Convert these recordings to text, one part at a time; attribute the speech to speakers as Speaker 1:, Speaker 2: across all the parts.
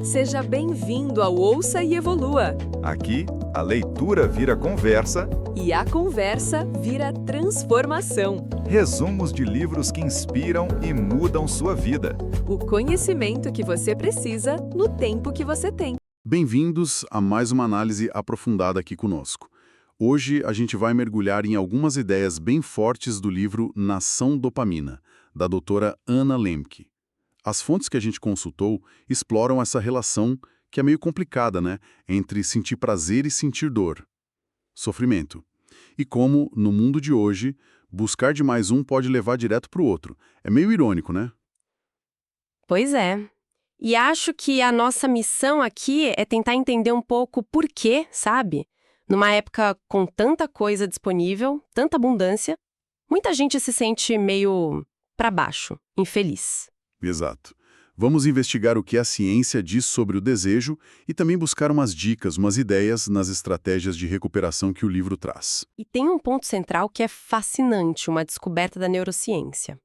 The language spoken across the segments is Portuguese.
Speaker 1: Seja bem-vindo ao Ouça e Evolua.
Speaker 2: Aqui, a leitura vira conversa,
Speaker 1: E a conversa vira transformação.
Speaker 2: resumos de livros que inspiram e mudam sua vida.
Speaker 1: O conhecimento que você precisa no tempo que você tem.
Speaker 3: Bem-vindos a mais uma análise aprofundada aqui conosco. Hoje a gente vai mergulhar em algumas ideias bem fortes do livro Nação Dopamina, da doutora Anna Lembke. As fontes que a gente consultou exploram essa relação, que é meio complicada, né, entre sentir prazer e sentir dor, sofrimento. E como, no mundo de hoje, buscar demais um pode levar direto para o outro. É meio irônico, né?
Speaker 4: Pois é. E acho que a nossa missão aqui é tentar entender um pouco por quê, sabe? Numa época com tanta coisa disponível, tanta abundância, muita gente se sente meio para baixo, infeliz.
Speaker 3: Exato. Vamos investigar o que a ciência diz sobre o desejo e também buscar umas dicas, umas ideias nas estratégias de recuperação que o livro traz.
Speaker 4: E tem um ponto central que é fascinante, uma descoberta da neurociência.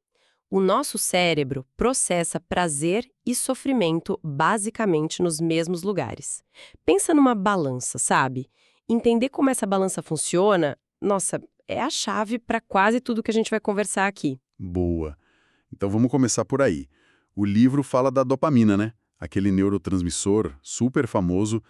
Speaker 4: O nosso cérebro processa prazer e sofrimento basicamente nos mesmos lugares. Pensa numa balança, sabe? Entender como essa balança funciona, nossa, é a chave para quase tudo que a gente vai conversar aqui.
Speaker 3: Boa. Então vamos começar por aí. O livro fala da dopamina, né? Aquele neurotransmissor super famoso,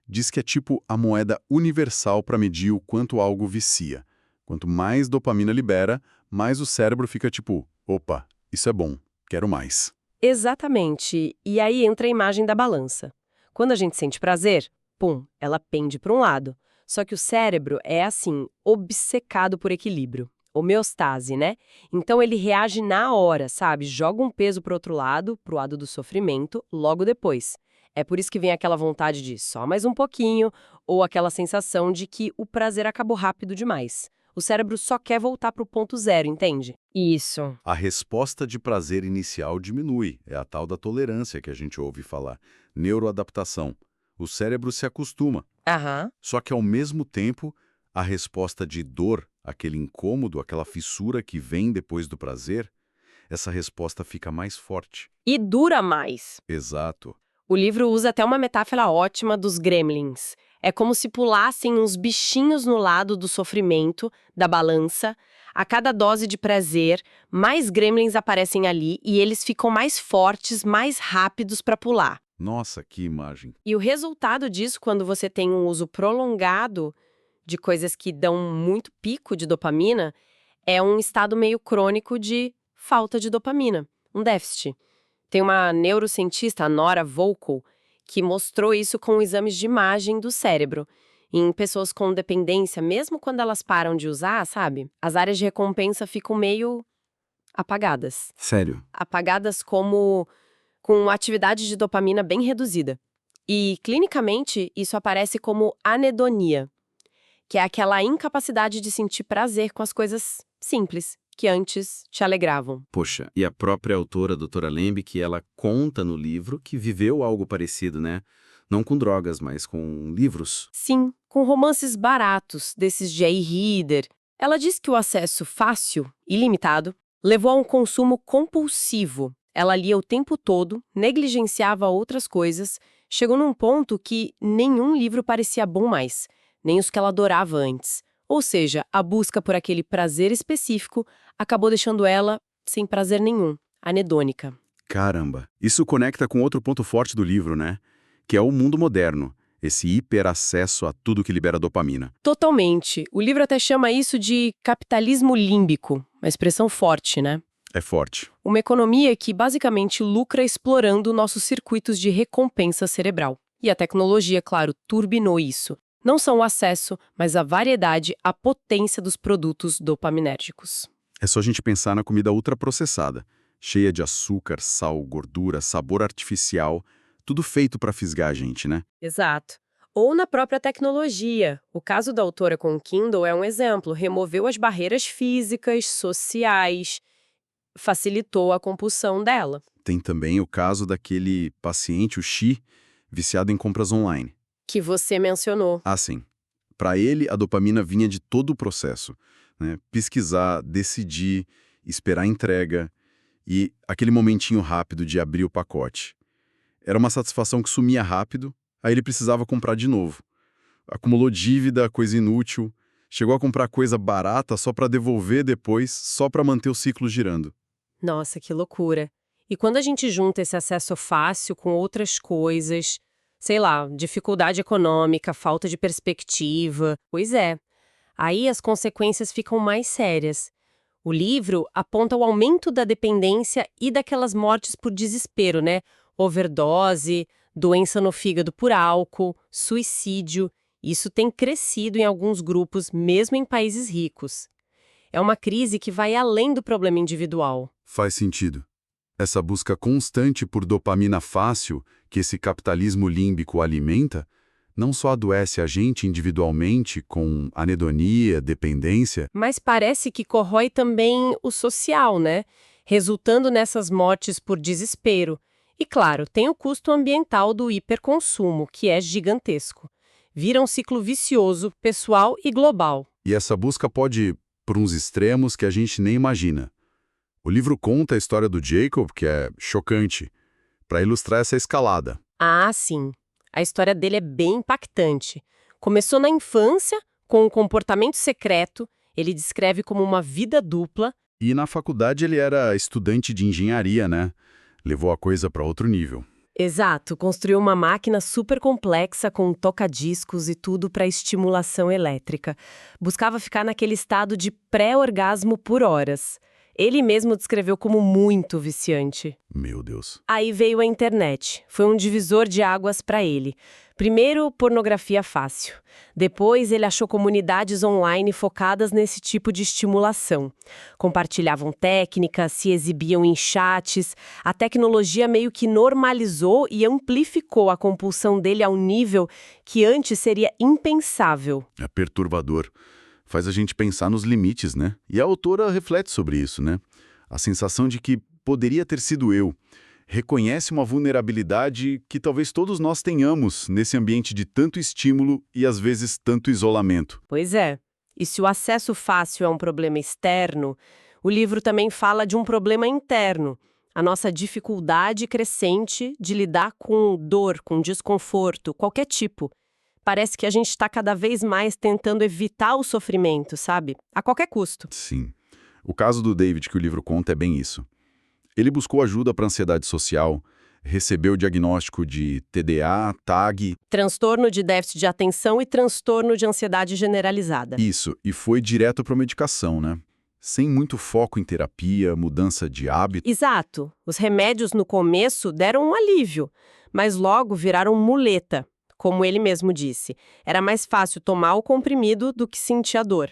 Speaker 3: diz que é tipo a moeda universal para medir o quanto algo vicia. Quanto mais dopamina libera, mais o cérebro fica tipo, opa, isso é bom, quero mais.
Speaker 4: Exatamente. E aí entra a imagem da balança. Quando a gente sente prazer, pum, ela pende para um lado. Só que o cérebro é assim, obcecado por equilíbrio. Homeostase, né? Então ele reage na hora, sabe? Joga um peso pro lado do sofrimento, logo depois. É por isso que vem aquela vontade de só mais um pouquinho, ou aquela sensação de que o prazer acabou rápido demais. O cérebro só quer voltar pro ponto zero, entende? Isso.
Speaker 3: A resposta de prazer inicial diminui, é a tal da tolerância que a gente ouve falar. Neuroadaptação. O cérebro se acostuma.
Speaker 4: Aham.
Speaker 3: Só que, ao mesmo tempo, a resposta de dor, aquele incômodo, aquela fissura que vem depois do prazer, essa resposta fica mais forte.
Speaker 4: E dura mais.
Speaker 3: Exato.
Speaker 4: O livro usa até uma metáfora ótima dos gremlins. É como se pulassem uns bichinhos no lado do sofrimento, da balança. A cada dose de prazer, mais gremlins aparecem ali e eles ficam mais fortes, mais rápidos para pular.
Speaker 3: Nossa, que imagem.
Speaker 4: E o resultado disso, quando você tem um uso prolongado de coisas que dão muito pico de dopamina, é um estado meio crônico de falta de dopamina, um déficit. Tem uma neurocientista, a Nora Volkow, que mostrou isso com exames de imagem do cérebro. Em pessoas com dependência, mesmo quando elas param de usar, sabe? As áreas de recompensa ficam meio apagadas.
Speaker 3: Sério?
Speaker 4: Apagadas como com atividade de dopamina bem reduzida. E, clinicamente, isso aparece como anedonia, que é aquela incapacidade de sentir prazer com as coisas simples, que antes te alegravam.
Speaker 5: Poxa, e a própria autora, a doutora Lembke, ela conta no livro que viveu algo parecido, né? Não com drogas, mas com livros.
Speaker 4: Sim, com romances baratos, desses de e-reader. Ela diz que o acesso fácil, ilimitado, levou a um consumo compulsivo. Ela lia o tempo todo, negligenciava outras coisas, chegou num ponto que nenhum livro parecia bom mais, nem os que ela adorava antes. Ou seja, a busca por aquele prazer específico acabou deixando ela sem prazer nenhum, anedônica.
Speaker 3: Caramba. Isso conecta com outro ponto forte do livro, né? Que é o mundo moderno. Esse hiperacesso a tudo que libera dopamina.
Speaker 4: Totalmente. O livro até chama isso de capitalismo límbico, uma expressão forte, né?
Speaker 3: É forte.
Speaker 4: Uma economia que basicamente lucra explorando nossos circuitos de recompensa cerebral. E a tecnologia, claro, turbinou isso. Não só o acesso, mas a variedade, a potência dos produtos dopaminérgicos.
Speaker 3: É só a gente pensar na comida ultraprocessada, cheia de açúcar, sal, gordura, sabor artificial, tudo feito para fisgar a gente, né?
Speaker 4: Exato. Ou na própria tecnologia. O caso da autora com o Kindle é um exemplo. Removeu as barreiras físicas, sociais, facilitou a compulsão dela.
Speaker 3: Tem também o caso daquele paciente, o Xi, viciado em compras online.
Speaker 4: Que você mencionou.
Speaker 3: Ah, sim. Para ele, a dopamina vinha de todo o processo, né? Pesquisar, decidir, esperar a entrega e aquele momentinho rápido de abrir o pacote. Era uma satisfação que sumia rápido, aí ele precisava comprar de novo. Acumulou dívida, coisa inútil, chegou a comprar coisa barata só para devolver depois, só para manter o ciclo girando.
Speaker 4: Nossa, que loucura. E quando a gente junta esse acesso fácil com outras coisas, sei lá, dificuldade econômica, falta de perspectiva, pois é, aí as consequências ficam mais sérias. O livro aponta o aumento da dependência e daquelas mortes por desespero, né? Overdose, doença no fígado por álcool, suicídio. Isso tem crescido em alguns grupos, mesmo em países ricos. É uma crise que vai além do problema individual.
Speaker 3: Faz sentido. Essa busca constante por dopamina fácil que esse capitalismo límbico alimenta, não só adoece a gente individualmente com anedonia, dependência,
Speaker 4: Mas parece que corrói também o social, né? Resultando nessas mortes por desespero. E claro, tem o custo ambiental do hiperconsumo, que é gigantesco. Vira um ciclo vicioso, pessoal e global.
Speaker 3: e essa busca pode ir por uns extremos que a gente nem imagina. O livro conta a história do Jacob, que é chocante, para ilustrar essa escalada.
Speaker 4: Ah, sim. A história dele é bem impactante. Começou na infância, com um comportamento secreto, ele descreve como uma vida dupla.
Speaker 3: E na faculdade ele era estudante de engenharia, né? Levou a coisa para outro nível.
Speaker 4: Exato, construiu uma máquina super complexa com toca-discos e tudo para estimulação elétrica. Buscava ficar naquele estado de pré-orgasmo por horas. Ele mesmo descreveu como muito viciante.
Speaker 3: Meu Deus.
Speaker 4: Aí veio a internet. Foi um divisor de águas para ele. Primeiro, pornografia fácil. Depois, ele achou comunidades online focadas nesse tipo de estimulação. Compartilhavam técnicas, se exibiam em chats. A tecnologia meio que normalizou e amplificou a compulsão dele a um nível que antes seria impensável.
Speaker 3: É perturbador. Faz a gente pensar nos limites, né? E a autora reflete sobre isso, né? A sensação de que poderia ter sido eu. Reconhece uma vulnerabilidade que talvez todos nós tenhamos nesse ambiente de tanto estímulo e às vezes tanto isolamento.
Speaker 4: Pois é. E se o acesso fácil é um problema externo, o livro também fala de um problema interno. A nossa dificuldade crescente de lidar com dor, com desconforto, qualquer tipo. Parece que a gente está cada vez mais tentando evitar o sofrimento, sabe? A qualquer custo.
Speaker 3: Sim. O caso do David que o livro conta é bem isso. Ele buscou ajuda para ansiedade social, recebeu o diagnóstico de TDA, TAG.
Speaker 4: Transtorno de déficit de atenção e transtorno de ansiedade generalizada.
Speaker 3: Isso, e foi direto para a medicação, né? Sem muito foco em terapia, mudança de hábito.
Speaker 4: Exato. Os remédios no começo deram um alívio, mas logo viraram muleta. Como ele mesmo disse, era mais fácil tomar o comprimido do que sentir a dor.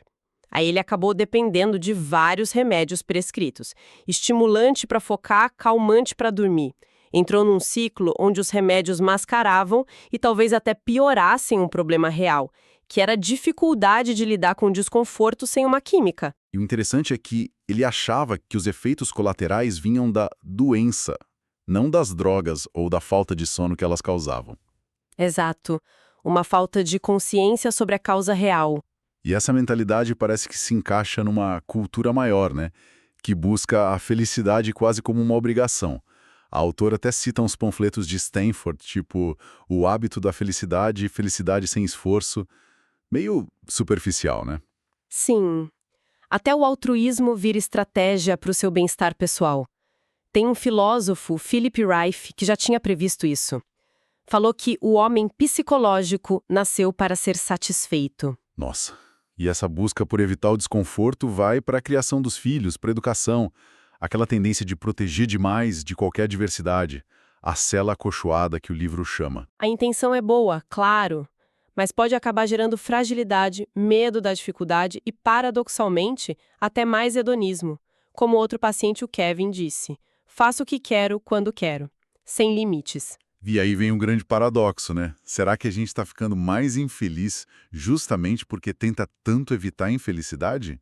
Speaker 4: Aí ele acabou dependendo de vários remédios prescritos. Estimulante para focar, calmante para dormir. Entrou num ciclo onde os remédios mascaravam e talvez até piorassem um problema real, que era a dificuldade de lidar com o desconforto sem uma química.
Speaker 3: E o interessante é que ele achava que os efeitos colaterais vinham da doença, não das drogas ou da falta de sono que elas causavam.
Speaker 4: Exato. Uma falta de consciência sobre a causa real.
Speaker 3: E essa mentalidade parece que se encaixa numa cultura maior, né? Que busca a felicidade quase como uma obrigação. A autora até cita uns panfletos de Stanford, tipo O Hábito da Felicidade e Felicidade Sem Esforço. Meio superficial, né?
Speaker 4: Sim. Até o altruísmo vira estratégia para o seu bem-estar pessoal. Tem um filósofo, Philip Riffe, que já tinha previsto isso. Falou que o homem psicológico nasceu para ser satisfeito.
Speaker 3: Nossa. E essa busca por evitar o desconforto vai para a criação dos filhos, para a educação. Aquela tendência de proteger demais de qualquer diversidade. A cela acolchoada que o livro chama.
Speaker 4: A intenção é boa, claro, mas pode acabar gerando fragilidade, medo da dificuldade e, paradoxalmente, até mais hedonismo. Como outro paciente, o Kevin, disse: faço o que quero, quando quero, sem limites.
Speaker 3: E aí vem um grande paradoxo, né? Será que a gente está ficando mais infeliz justamente porque tenta tanto evitar a infelicidade?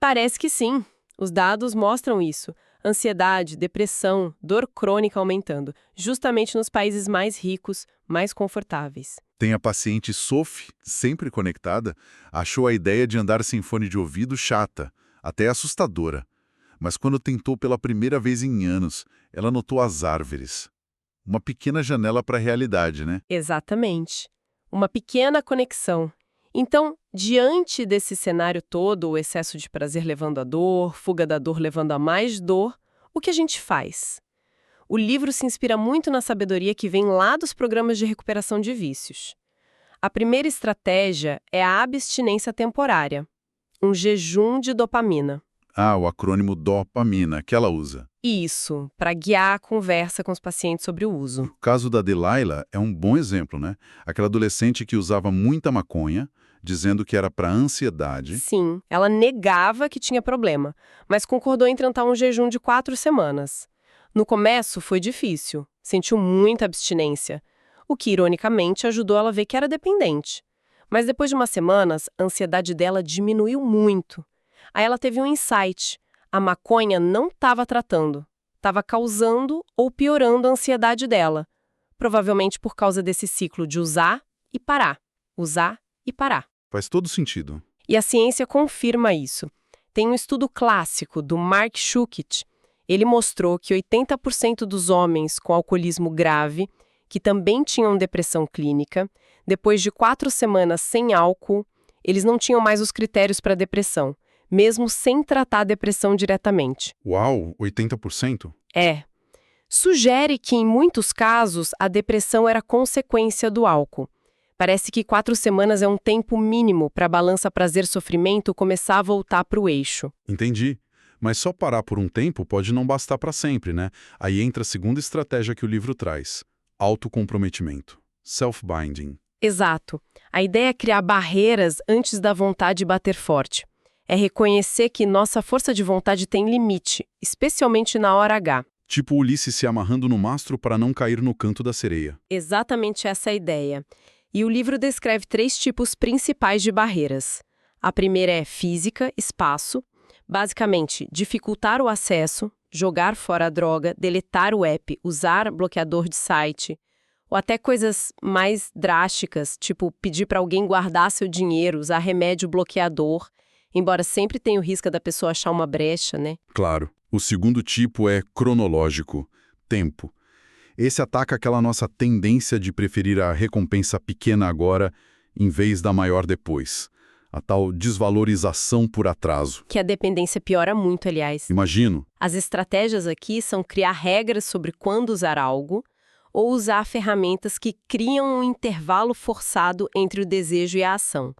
Speaker 4: Parece que sim. Os dados mostram isso. Ansiedade, depressão, dor crônica aumentando, justamente nos países mais ricos, mais confortáveis.
Speaker 3: Tem a paciente Sophie, sempre conectada, achou a ideia de andar sem fone de ouvido chata, até assustadora. Mas quando tentou pela primeira vez em anos, ela notou as árvores. Uma pequena janela para a realidade, né?
Speaker 4: Exatamente. Uma pequena conexão. Então, diante desse cenário todo, o excesso de prazer levando à dor, fuga da dor levando a mais dor, o que a gente faz? O livro se inspira muito na sabedoria que vem lá dos programas de recuperação de vícios. A primeira estratégia é a abstinência temporária, um jejum de dopamina.
Speaker 3: Ah, o acrônimo dopamina, que ela usa.
Speaker 4: Isso, para guiar a conversa com os pacientes sobre o uso.
Speaker 3: O caso da Delilah é um bom exemplo, né? Aquela adolescente que usava muita maconha, dizendo que era para ansiedade.
Speaker 4: Sim, ela negava que tinha problema, mas concordou em tentar um jejum de 4 semanas. No começo foi difícil, sentiu muita abstinência, o que, ironicamente, ajudou ela a ver que era dependente. Mas depois de umas semanas, a ansiedade dela diminuiu muito. Aí ela teve um insight. A maconha não estava tratando, estava causando ou piorando a ansiedade dela. Provavelmente por causa desse ciclo de usar e parar, usar e parar.
Speaker 3: Faz todo sentido.
Speaker 4: E a ciência confirma isso. Tem um estudo clássico do Mark Schuchat. Ele mostrou que 80% dos homens com alcoolismo grave, que também tinham depressão clínica, depois de 4 semanas sem álcool, eles não tinham mais os critérios para depressão, mesmo sem tratar a depressão diretamente.
Speaker 3: Uau, 80%?
Speaker 4: É. Sugere que, em muitos casos, a depressão era consequência do álcool. Parece que 4 semanas é um tempo mínimo para a balança prazer-sofrimento começar a voltar para o eixo.
Speaker 3: Entendi. Mas só parar por um tempo pode não bastar para sempre, né? Aí entra a segunda estratégia que o livro traz: autocomprometimento, self-binding.
Speaker 4: Exato. A ideia é criar barreiras antes da vontade bater forte. É reconhecer que nossa força de vontade tem limite, especialmente na hora H.
Speaker 3: Tipo Ulisses se amarrando no mastro para não cair no canto da sereia.
Speaker 4: Exatamente essa é a ideia. E o livro descreve 3 tipos principais de barreiras. A primeira é física, espaço. Basicamente, dificultar o acesso, jogar fora a droga, deletar o app, usar bloqueador de site, ou até coisas mais drásticas, tipo pedir para alguém guardar seu dinheiro, usar remédio bloqueador, embora sempre tenha o risco da pessoa achar uma brecha, né?
Speaker 3: Claro. O segundo tipo é cronológico, tempo. Esse ataca aquela nossa tendência de preferir a recompensa pequena agora em vez da maior depois. A tal desvalorização por atraso.
Speaker 4: Que a dependência piora muito, aliás.
Speaker 3: Imagino.
Speaker 4: As estratégias aqui são criar regras sobre quando usar algo ou usar ferramentas que criam um intervalo forçado entre o desejo e a ação.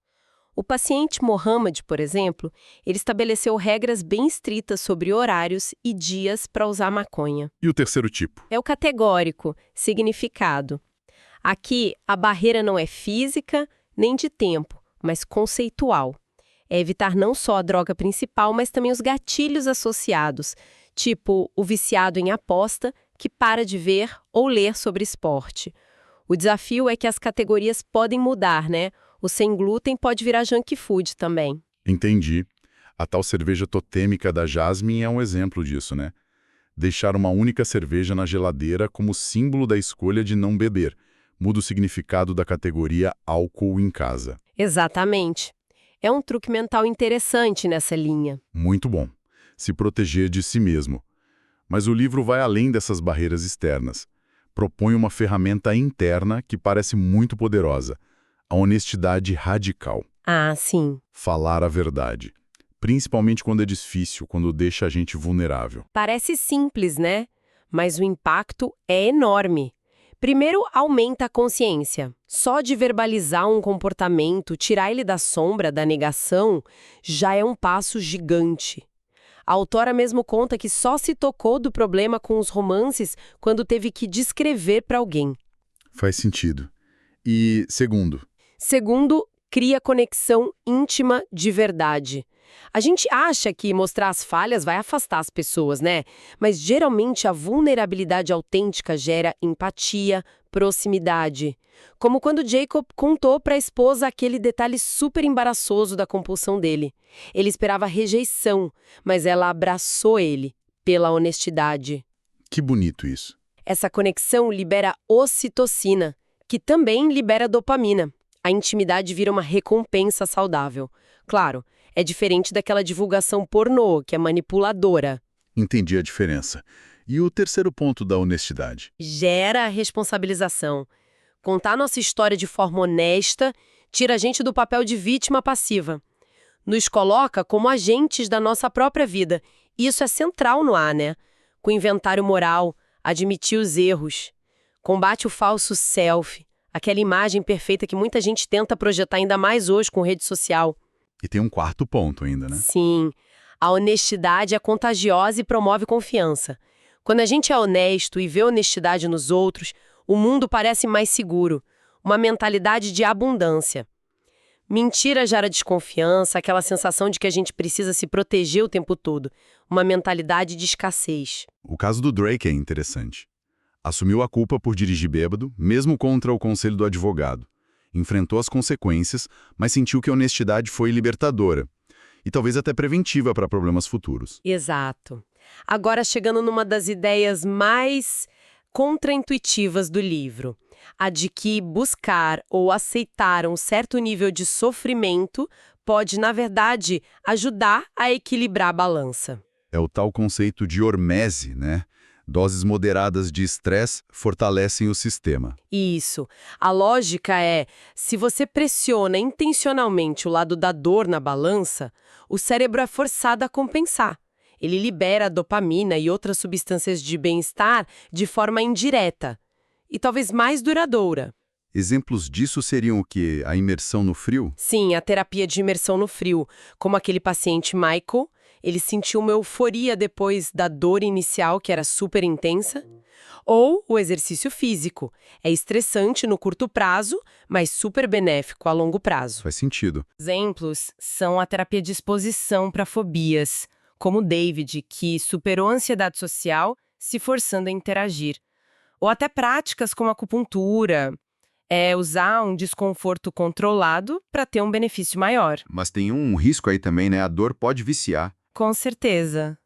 Speaker 4: O paciente Mohammed, por exemplo, ele estabeleceu regras bem estritas sobre horários e dias para usar maconha.
Speaker 3: E o terceiro tipo?
Speaker 4: É o categórico, significado. Aqui, a barreira não é física nem de tempo, mas conceitual. É evitar não só a droga principal, mas também os gatilhos associados, tipo o viciado em aposta, que para de ver ou ler sobre esporte. O desafio é que as categorias podem mudar, né? O sem glúten pode virar junk food também.
Speaker 3: Entendi. A tal cerveja totêmica da Jasmine é um exemplo disso, né? Deixar uma única cerveja na geladeira como símbolo da escolha de não beber. Muda o significado da categoria álcool em casa.
Speaker 4: Exatamente. É um truque mental interessante nessa linha.
Speaker 3: Muito bom. Se proteger de si mesmo. Mas o livro vai além dessas barreiras externas. Propõe uma ferramenta interna que parece muito poderosa. A honestidade radical.
Speaker 4: Ah, sim.
Speaker 3: Falar a verdade. Principalmente quando é difícil, quando deixa a gente vulnerável.
Speaker 4: Parece simples, né? Mas o impacto é enorme. Primeiro, aumenta a consciência. Só de verbalizar um comportamento, tirar ele da sombra, da negação, já é um passo gigante. A autora mesmo conta que só se tocou do problema com os romances quando teve que descrever para alguém.
Speaker 3: Faz sentido. E segundo?
Speaker 4: Segundo, cria conexão íntima de verdade. A gente acha que mostrar as falhas vai afastar as pessoas, né? Mas geralmente a vulnerabilidade autêntica gera empatia, proximidade. Como quando Jacob contou para a esposa aquele detalhe super embaraçoso da compulsão dele. Ele esperava rejeição, mas ela abraçou ele pela honestidade.
Speaker 3: Que bonito isso.
Speaker 4: Essa conexão libera ocitocina, que também libera dopamina. A intimidade vira uma recompensa saudável. Claro, é diferente daquela divulgação pornô, que é manipuladora.
Speaker 3: Entendi a diferença. E o terceiro ponto da honestidade?
Speaker 4: Gera responsabilização. Contar nossa história de forma honesta tira a gente do papel de vítima passiva. Nos coloca como agentes da nossa própria vida. E isso é central no A, né? Com inventário moral, admitir os erros. Combate o falso self, aquela imagem perfeita que muita gente tenta projetar ainda mais hoje com rede social.
Speaker 3: E tem um quarto ponto ainda, né?
Speaker 4: Sim, a honestidade é contagiosa e promove confiança. Quando a gente é honesto e vê honestidade nos outros, o mundo parece mais seguro, uma mentalidade de abundância. Mentira gera desconfiança, aquela sensação de que a gente precisa se proteger o tempo todo, uma mentalidade de escassez.
Speaker 3: O caso do Drake é interessante. Assumiu a culpa por dirigir bêbado, mesmo contra o conselho do advogado. Enfrentou as consequências, mas sentiu que a honestidade foi libertadora. E talvez até preventiva para problemas futuros.
Speaker 4: Exato. Agora chegando numa das ideias mais contraintuitivas do livro, a de que buscar ou aceitar um certo nível de sofrimento pode, na verdade, ajudar a equilibrar a balança.
Speaker 3: É o tal conceito de hormese, né? Doses moderadas de estresse fortalecem o sistema.
Speaker 4: Isso. A lógica é, se você pressiona intencionalmente o lado da dor na balança, o cérebro é forçado a compensar. Ele libera dopamina e outras substâncias de bem-estar de forma indireta e talvez mais duradoura.
Speaker 3: Exemplos disso seriam o quê? A imersão no frio?
Speaker 4: Sim, a terapia de imersão no frio, como aquele paciente Michael, ele sentiu uma euforia depois da dor inicial, que era super intensa. Ou o exercício físico. É estressante no curto prazo, mas super benéfico a longo prazo.
Speaker 3: Faz sentido.
Speaker 4: Exemplos são a terapia de exposição para fobias, como o David, que superou a ansiedade social se forçando a interagir. Ou até práticas como a acupuntura. É usar um desconforto controlado para ter um benefício maior.
Speaker 2: Mas tem um risco aí também, né? A dor pode viciar.
Speaker 4: Com certeza.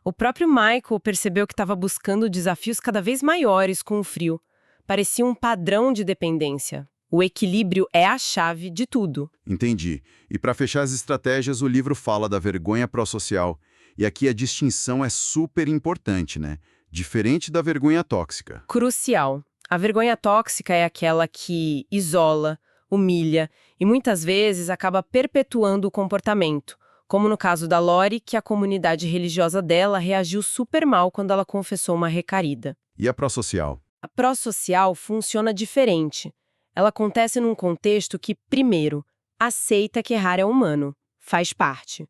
Speaker 4: O próprio Michael percebeu que estava buscando desafios cada vez maiores com o frio. Parecia um padrão de dependência. O equilíbrio é a chave de tudo.
Speaker 2: Entendi. E para fechar as estratégias, o livro fala da vergonha pró-social. E aqui a distinção é super importante, né? Diferente da vergonha tóxica.
Speaker 4: Crucial. A vergonha tóxica é aquela que isola, humilha e muitas vezes acaba perpetuando o comportamento. Como no caso da Lori, que a comunidade religiosa dela reagiu super mal quando ela confessou uma recaída.
Speaker 2: E a pró-social?
Speaker 4: A pró-social funciona diferente. Ela acontece num contexto que, primeiro, aceita que errar é humano, faz parte,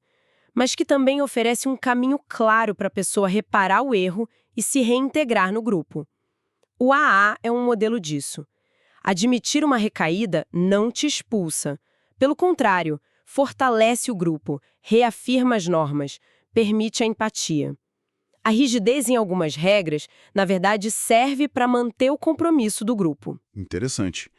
Speaker 4: mas que também oferece um caminho claro para a pessoa reparar o erro e se reintegrar no grupo. O AA é um modelo disso. Admitir uma recaída não te expulsa. Pelo contrário, fortalece o grupo, reafirma as normas, permite a empatia. A rigidez em algumas regras, na verdade, serve para manter o compromisso do grupo.
Speaker 3: Interessante.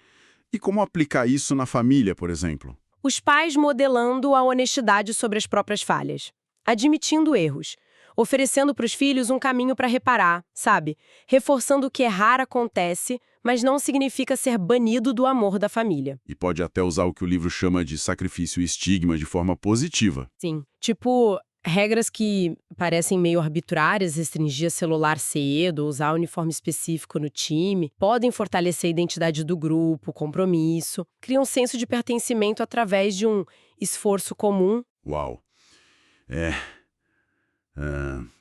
Speaker 3: E como aplicar isso na família, por exemplo?
Speaker 4: Os pais modelando a honestidade sobre as próprias falhas, admitindo erros, oferecendo para os filhos um caminho para reparar, sabe? Reforçando que errar acontece, mas não significa ser banido do amor da família.
Speaker 3: E pode até usar o que o livro chama de sacrifício e estigma de forma positiva.
Speaker 4: Sim, tipo, regras que parecem meio arbitrárias, restringir celular cedo, usar uniforme específico no time, podem fortalecer a identidade do grupo, o compromisso, criam um senso de pertencimento através de um esforço comum.
Speaker 3: Uau!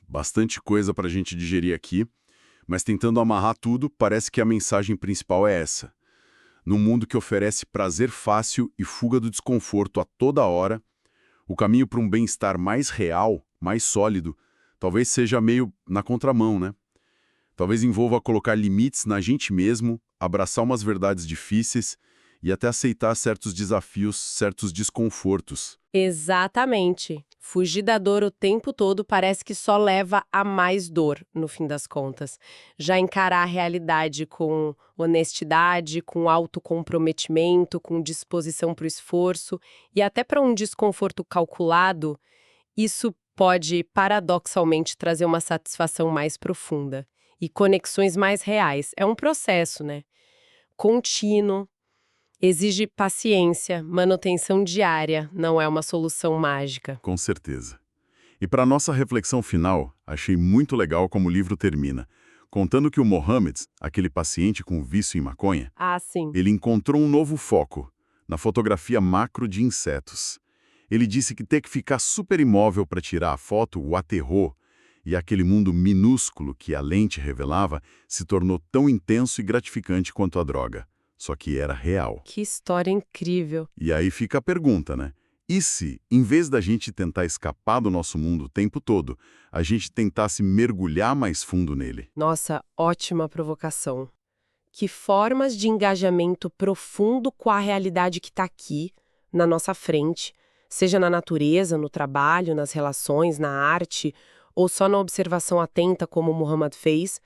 Speaker 3: Bastante coisa para a gente digerir aqui, mas tentando amarrar tudo, parece que a mensagem principal é essa. Num mundo que oferece prazer fácil e fuga do desconforto a toda hora, o caminho para um bem-estar mais real, mais sólido, talvez seja meio na contramão, né? Talvez envolva colocar limites na gente mesmo, abraçar umas verdades difíceis e até aceitar certos desafios, certos desconfortos.
Speaker 4: Exatamente. Fugir da dor o tempo todo parece que só leva a mais dor, no fim das contas. Já encarar a realidade com honestidade, com autocomprometimento, com disposição para o esforço e até para um desconforto calculado, isso pode, paradoxalmente, trazer uma satisfação mais profunda e conexões mais reais. É um processo, né? Contínuo. Exige paciência, manutenção diária, não é uma solução mágica.
Speaker 3: Com certeza. E para nossa reflexão final, achei muito legal como o livro termina, contando que o Mohammed, aquele paciente com vício em maconha,
Speaker 4: Ah, sim.
Speaker 3: ele encontrou um novo foco, na fotografia macro de insetos. Ele disse que ter que ficar super imóvel para tirar a foto o aterrou, e aquele mundo minúsculo que a lente revelava se tornou tão intenso e gratificante quanto a droga. Só que era real.
Speaker 4: Que história incrível.
Speaker 3: E aí fica a pergunta, né? E se, em vez da gente tentar escapar do nosso mundo o tempo todo, a gente tentasse mergulhar mais fundo nele?
Speaker 4: Nossa, ótima provocação. Que formas de engajamento profundo com a realidade que está aqui, na nossa frente, seja na natureza, no trabalho, nas relações, na arte, ou só na observação atenta como o Muhammad fez,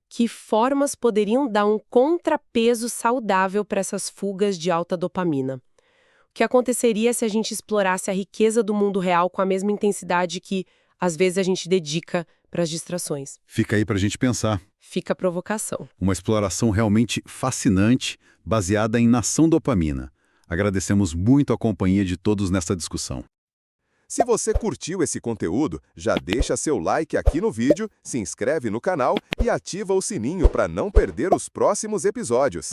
Speaker 4: que formas poderiam dar um contrapeso saudável para essas fugas de alta dopamina? O que aconteceria se a gente explorasse a riqueza do mundo real com a mesma intensidade que, às vezes, a gente dedica para as distrações?
Speaker 3: Fica aí para a gente pensar.
Speaker 4: Fica a provocação.
Speaker 3: Uma exploração realmente fascinante, baseada em nação dopamina. Agradecemos muito a companhia de todos nesta discussão.
Speaker 6: Se você curtiu esse conteúdo, já deixa seu like aqui no vídeo, se inscreve no canal e ativa o sininho para não perder os próximos episódios.